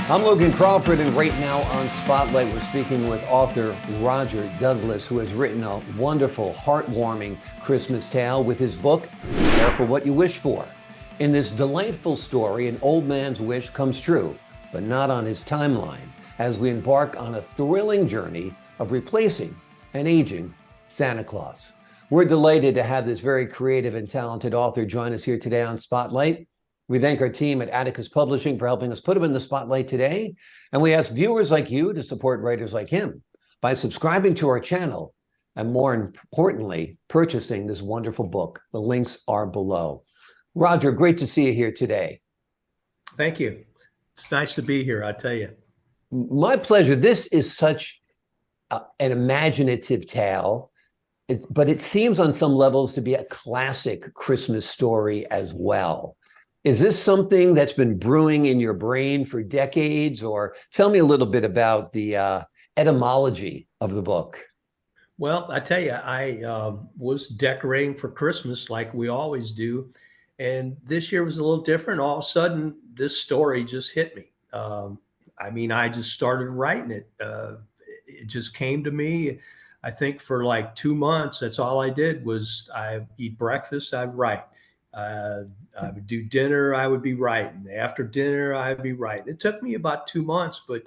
I'm Logan Crawford, and right now on Spotlight, we're speaking with author Roger Douglas, who has written a wonderful, heartwarming Christmas tale with his book, Careful What You Wish For. In this delightful story, an old man's wish comes true, but not on his timeline, as we embark on a thrilling journey of replacing an aging Santa Claus. We're delighted to have this very creative and talented author join us here today on Spotlight. We thank our team at Atticus Publishing for helping us put him in the spotlight today. And we ask viewers like you to support writers like him by subscribing to our channel and, more importantly, purchasing this wonderful book. The links are below. Roger, great to see you here today. Thank you. It's nice to be here, I tell you. My pleasure. This is such an imaginative tale, but it seems on some levels to be a classic Christmas story as well. Is this something that's been brewing in your brain for decades, or tell me a little bit about the etymology of the book? Well, I tell you, I was decorating for Christmas like we always do. And this year was a little different. All of a sudden, this story just hit me. I just started writing it. It just came to me. I think for like 2 months, that's all I did was I eat breakfast, I'd write. Uh, I would do dinner, I would be writing. After dinner, I'd be writing. It took me about 2 months, but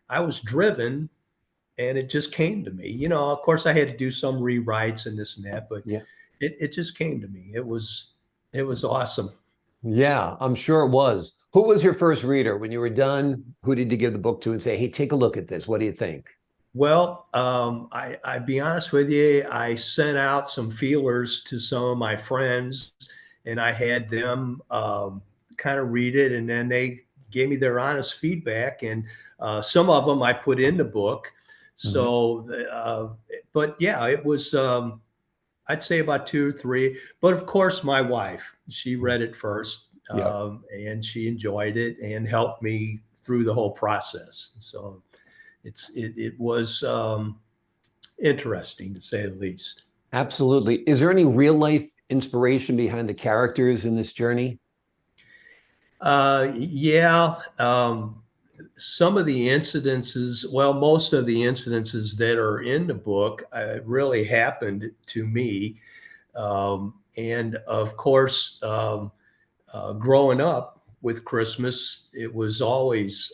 I was driven and it just came to me. Of course, I had to do some rewrites and this and that, but Yeah. it just came to me. It was awesome. Yeah, I'm sure it was. Who was your first reader when you were done? Who did you give the book to and say, hey, take a look at this? What do you think? Well, I'd be honest with you. I sent out some feelers to some of my friends, and I had them kind of read it, and then they gave me their honest feedback. And some of them I put in the book. Mhm. So, but yeah, it was. I'd say about two or three. But of course, my wife, she read it first, Yeah. and she enjoyed it and helped me through the whole process. So it was interesting to say the least. Absolutely. Is there any real life inspiration behind the characters in this journey? Yeah, some of the incidences, well, most of the incidences that are in the book really happened to me. And of course, growing up with Christmas, it was always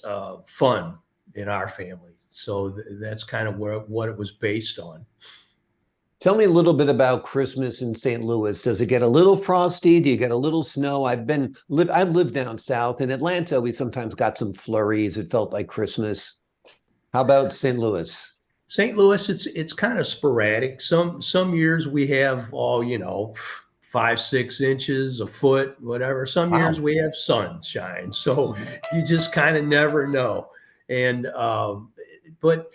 fun in our family. So that's kind of what it was based on. Tell me a little bit about Christmas in St. Louis. Does it get a little frosty? Do you get a little snow? I've lived down south in Atlanta. We sometimes got some flurries. It felt like Christmas. How about St. Louis? St. Louis, it's kind of sporadic. Some years we have 5, 6 inches, a foot, whatever. Some years Wow. we have sunshine. So you just kind of never know. And but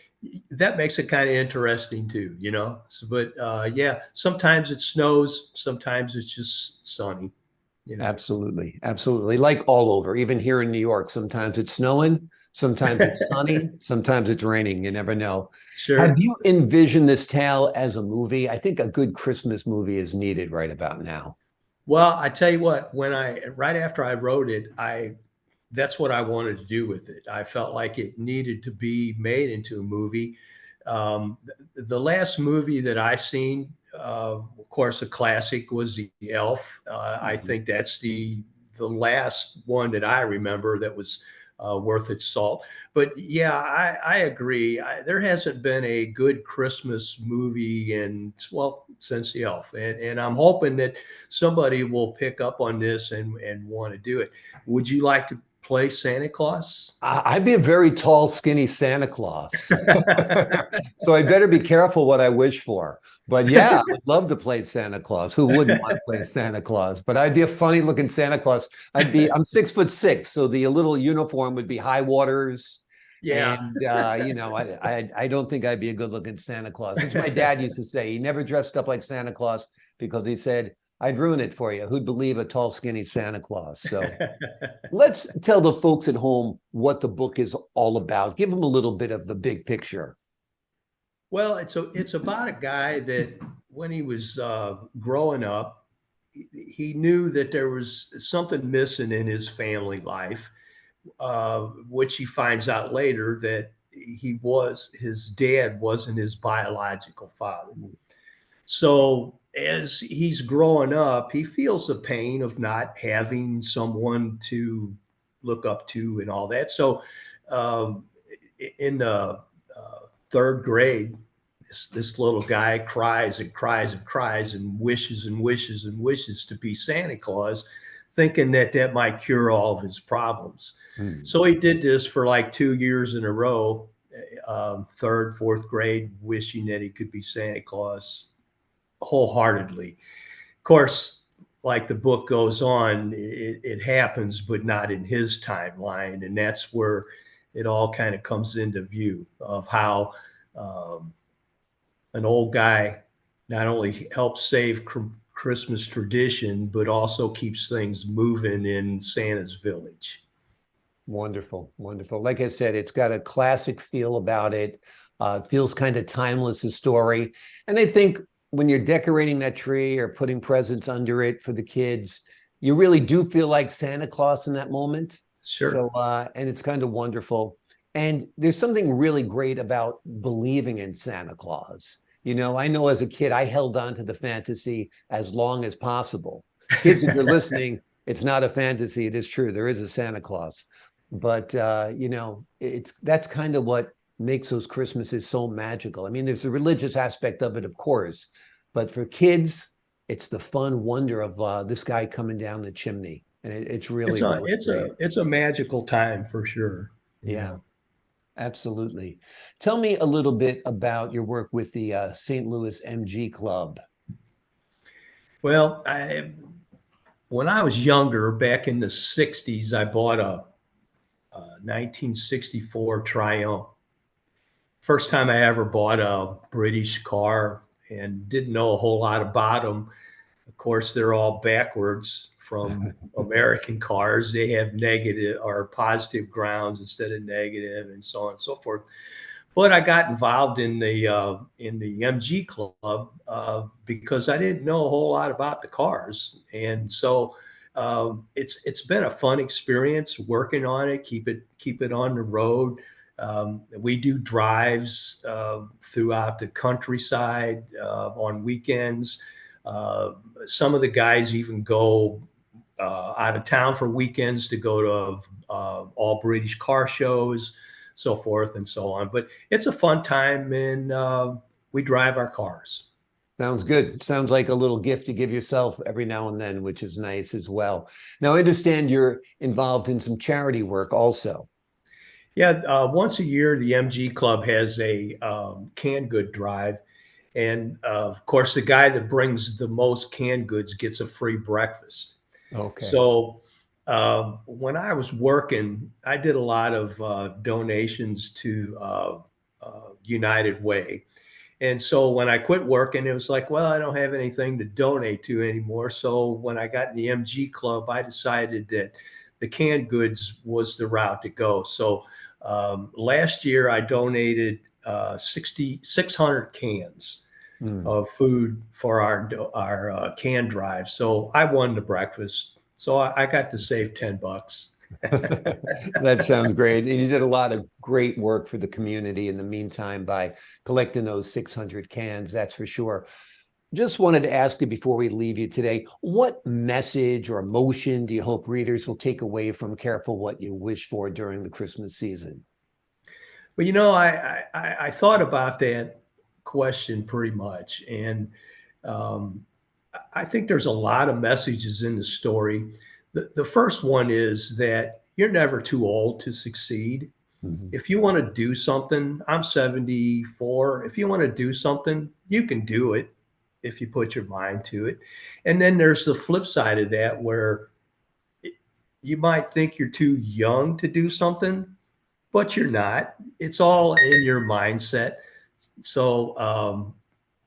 that makes it kind of interesting too. But yeah, sometimes it snows, sometimes it's just sunny. Absolutely. Absolutely. Like all over, even here in New York, sometimes it's snowing, sometimes it's sunny, sometimes it's raining. You never know. Have Sure. you envisioned this tale as a movie? I think a good Christmas movie is needed right about now. Well, I tell you what, right after I wrote it, that's what I wanted to do with it. I felt like it needed to be made into a movie. The last movie that I seen, of course, a classic was The Elf. I Mhm. think that's the last one that I remember that was worth its salt. But yeah, I agree. There hasn't been a good Christmas movie since The Elf, and I'm hoping that somebody will pick up on this and want to do it. Would you like to play Santa Claus? I'd be a very tall, skinny Santa Claus. So I better be careful what I wish for. But yeah, I'd love to play Santa Claus. Who wouldn't want to play Santa Claus? But I'd be a funny looking Santa Claus. I'm 6'6", so the little uniform would be high waters. Yeah. And I don't think I'd be a good looking Santa Claus. As my dad used to say, he never dressed up like Santa Claus because he said, I'd ruin it for you. Who'd believe a tall, skinny Santa Claus? So let's tell the folks at home what the book is all about. Give them a little bit of the big picture. Well, it's about a guy that when he was growing up, he knew that there was something missing in his family life, which he finds out later that his dad wasn't his biological father. So as he's growing up, he feels the pain of not having someone to look up to and all that. So um, in the third grade, this little guy cries and cries and cries and wishes and wishes and wishes to be Santa Claus, thinking that that might cure all of his problems. Hmm. So he did this for like 2 years in a row, third, fourth grade, wishing that he could be Santa Claus wholeheartedly. Of course, like the book goes on, it happens, but not in his timeline. And that's where it all kind of comes into view of how um, an old guy not only helps save Christmas tradition, but also keeps things moving in Santa's village. Wonderful, wonderful. Like I said, it's got a classic feel about it. It feels kind of timeless, a story. And I think when you're decorating that tree or putting presents under it for the kids, you really do feel like Santa Claus in that moment. So, Sure. and it's kind of wonderful. And there's something really great about believing in Santa Claus. I know as a kid, I held on to the fantasy as long as possible. Kids, if you're listening, it's not a fantasy. It is true. There is a Santa Claus. But it's that's kind of what makes those Christmases so magical. I mean, there's the religious aspect of it, of course, but for kids, it's the fun wonder of this guy coming down the chimney, and it's It's really, a really it's a great. it's a magical time for sure. You Yeah, know. absolutely. Tell me a little bit about your work with the St. Louis MG Club. Well, when I was younger, back in the '60s, I bought a 1964 Triumph. First time I ever bought a British car and didn't know a whole lot about them. Of course, they're all backwards from American cars. They have negative or positive grounds instead of negative, and so on and so forth. But I got involved in the MG club because I didn't know a whole lot about the cars, and so it's been a fun experience working on it. Keep it on the road. We do drives throughout the countryside on weekends. Uh, some of the guys even go out of town for weekends to go to all British car shows, so forth and so on. But it's a fun time, and we drive our cars. Sounds good. Sounds like a little gift you give yourself every now and then, which is nice as well. Now, I understand you're involved in some charity work also. Yeah, once a year, the MG Club has a canned good drive. And of course, the guy that brings the most canned goods gets a free breakfast. Okay. So when I was working, I did a lot of donations to United Way. And so when I quit working, it was like, well, I don't have anything to donate to anymore. So when I got in the MG Club, I decided that the canned goods was the route to go. So last year, I donated 600 cans Hmm. of food for our can drive. So I won the breakfast. So I got to save $10. That sounds great. And you did a lot of great work for the community in the meantime by collecting those 600 cans, that's for sure. Just wanted to ask you before we leave you today, what message or emotion do you hope readers will take away from Careful What You Wish For during the Christmas season? But I thought about that question pretty much, and um, I think there's a lot of messages in the story. The first one is that you're never too old to succeed. Mhm. If you want to do something, I'm 74. If you want to do something, you can do it if you put your mind to it. And then there's the flip side of that where you might think you're too young to do something, but you're not. It's all in your mindset. So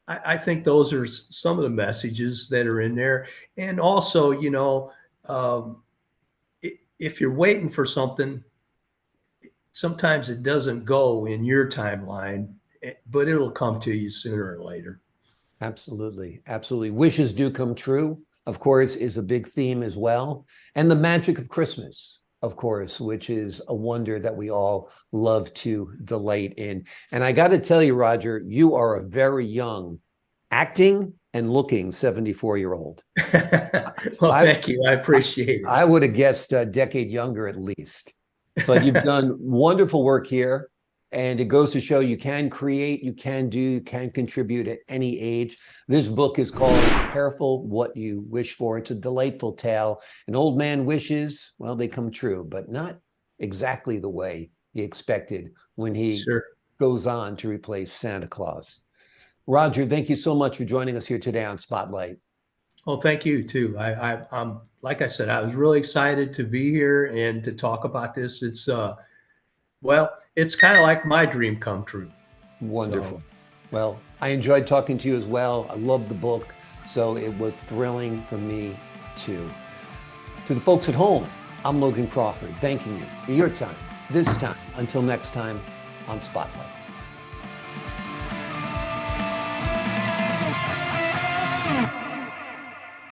I think those are some of the messages that are in there. And also, um, if you're waiting for something, sometimes it doesn't go in your timeline, but it'll come to you sooner or later. Absolutely. Absolutely. Wishes do come true, of course, is a big theme as well. And the magic of Christmas, of course, which is a wonder that we all love to delight in. And I got to tell you, Roger, you are a very young acting and looking 74-year-old. Well, I, thank you. I appreciate it. I would have guessed a decade younger at least. But you've done wonderful work here. And it goes to show you can create, you can do, you can contribute at any age. This book is called Careful What You Wish For. It's a delightful tale. An old man wishes, well, they come true, but not exactly the way he expected when he Sure. goes on to replace Santa Claus. Roger, thank you so much for joining us here today on Spotlight. Well, thank you too. I'm like I said, I was really excited to be here and to talk about this. Well, it's kind of like my dream come true. Wonderful. So, Well, I enjoyed talking to you as well. I love the book, so it was thrilling for me too. To the folks at home, I'm Logan Crawford, thanking you for your time, this time. Until next time on Spotlight.